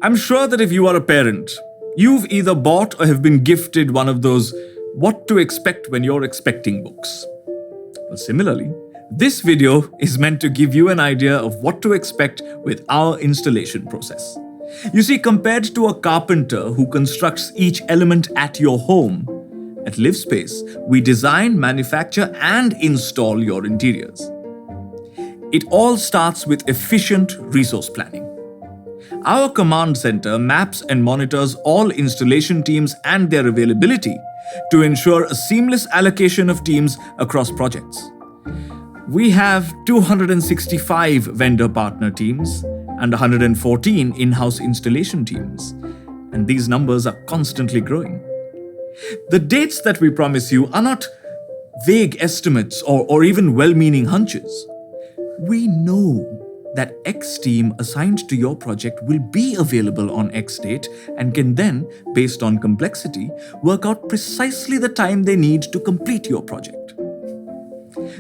I'm sure that if you are a parent, you've either bought or have been gifted one of those what to expect when you're expecting books. Well, similarly, this video is meant to give you an idea of what to expect with our installation process. You see, compared to a carpenter who constructs each element at your home, at Livspace, we design, manufacture, and install your interiors. It all starts with efficient resource planning. Our command center maps and monitors all installation teams and their availability to ensure a seamless allocation of teams across projects. We have 265 vendor partner teams and 114 in-house installation teams, and these numbers are constantly growing. The dates that we promise you are not vague estimates or even well-meaning hunches. We know that X team assigned to your project will be available on X date and can then, based on complexity, work out precisely the time they need to complete your project.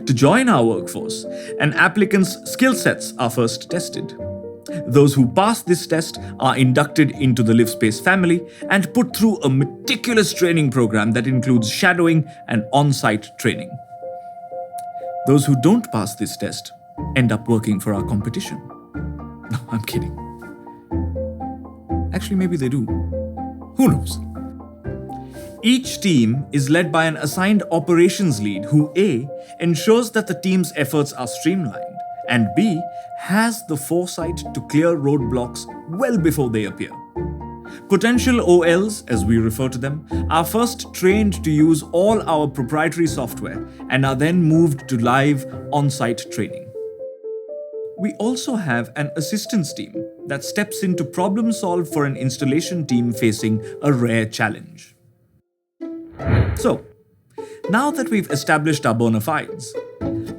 To join our workforce, an applicant's skill sets are first tested. Those who pass this test are inducted into the Livspace family and put through a meticulous training program that includes shadowing and on-site training. Those who don't pass this test end up working for our competition. No, I'm kidding. Actually, maybe they do. Who knows? Each team is led by an assigned operations lead who A, ensures that the team's efforts are streamlined, and B, has the foresight to clear roadblocks well before they appear. Potential OLs, as we refer to them, are first trained to use all our proprietary software and are then moved to live on-site training. We also have an assistance team that steps in to problem solve for an installation team facing a rare challenge. So, now that we've established our bona fides,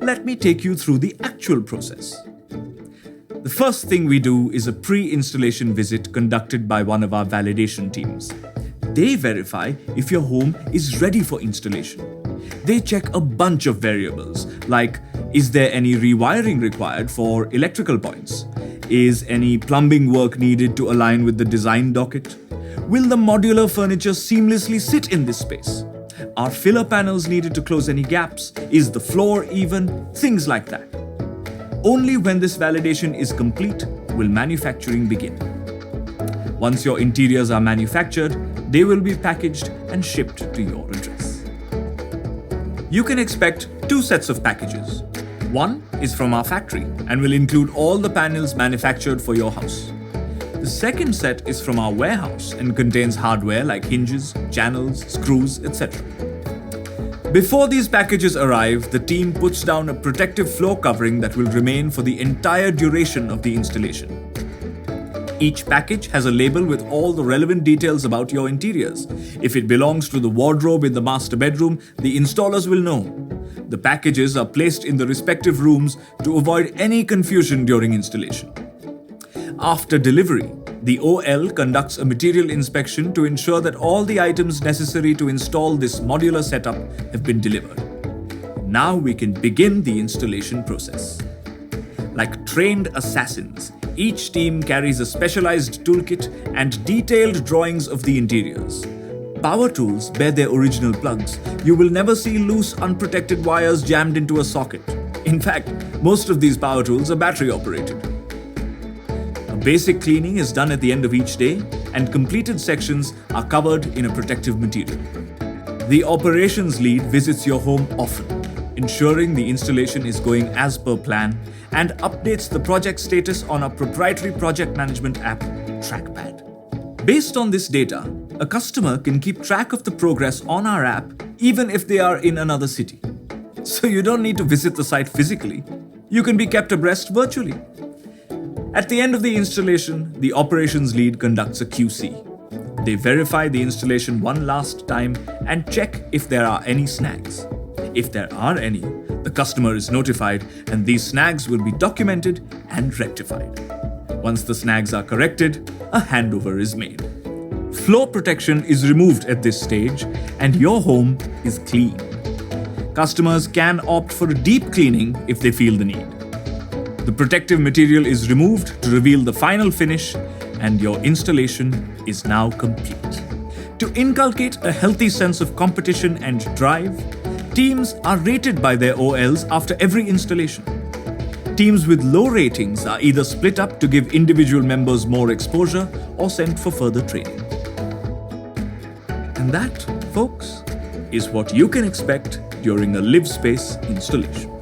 let me take you through the actual process. The first thing we do is a pre-installation visit conducted by one of our validation teams. They verify if your home is ready for installation. They check a bunch of variables like, is there any rewiring required for electrical points? Is any plumbing work needed to align with the design docket? Will the modular furniture seamlessly sit in this space? Are filler panels needed to close any gaps? Is the floor even? Things like that. Only when this validation is complete will manufacturing begin. Once your interiors are manufactured, they will be packaged and shipped to your address. You can expect two sets of packages. One is from our factory and will include all the panels manufactured for your house. The second set is from our warehouse and contains hardware like hinges, channels, screws, etc. Before these packages arrive, the team puts down a protective floor covering that will remain for the entire duration of the installation. Each package has a label with all the relevant details about your interiors. If it belongs to the wardrobe in the master bedroom, the installers will know. The packages are placed in the respective rooms to avoid any confusion during installation. After delivery, the OL conducts a material inspection to ensure that all the items necessary to install this modular setup have been delivered. Now we can begin the installation process. Like trained assassins, each team carries a specialized toolkit and detailed drawings of the interiors. Power tools bear their original plugs. You will never see loose, unprotected wires jammed into a socket. In fact, most of these power tools are battery operated. A basic cleaning is done at the end of each day, and completed sections are covered in a protective material. The operations lead visits your home often, ensuring the installation is going as per plan, and updates the project status on our proprietary project management app, Trackpad. Based on this data, a customer can keep track of the progress on our app even if they are in another city. So you don't need to visit the site physically. You can be kept abreast virtually. At the end of the installation, the operations lead conducts a QC. They verify the installation one last time and check if there are any snags. If there are any, the customer is notified and these snags will be documented and rectified. Once the snags are corrected, a handover is made. Floor protection is removed at this stage and your home is clean. Customers can opt for a deep cleaning if they feel the need. The protective material is removed to reveal the final finish, and your installation is now complete. To inculcate a healthy sense of competition and drive, teams are rated by their OLs after every installation. Teams with low ratings are either split up to give individual members more exposure or sent for further training. And that, folks, is what you can expect during a Livspace installation.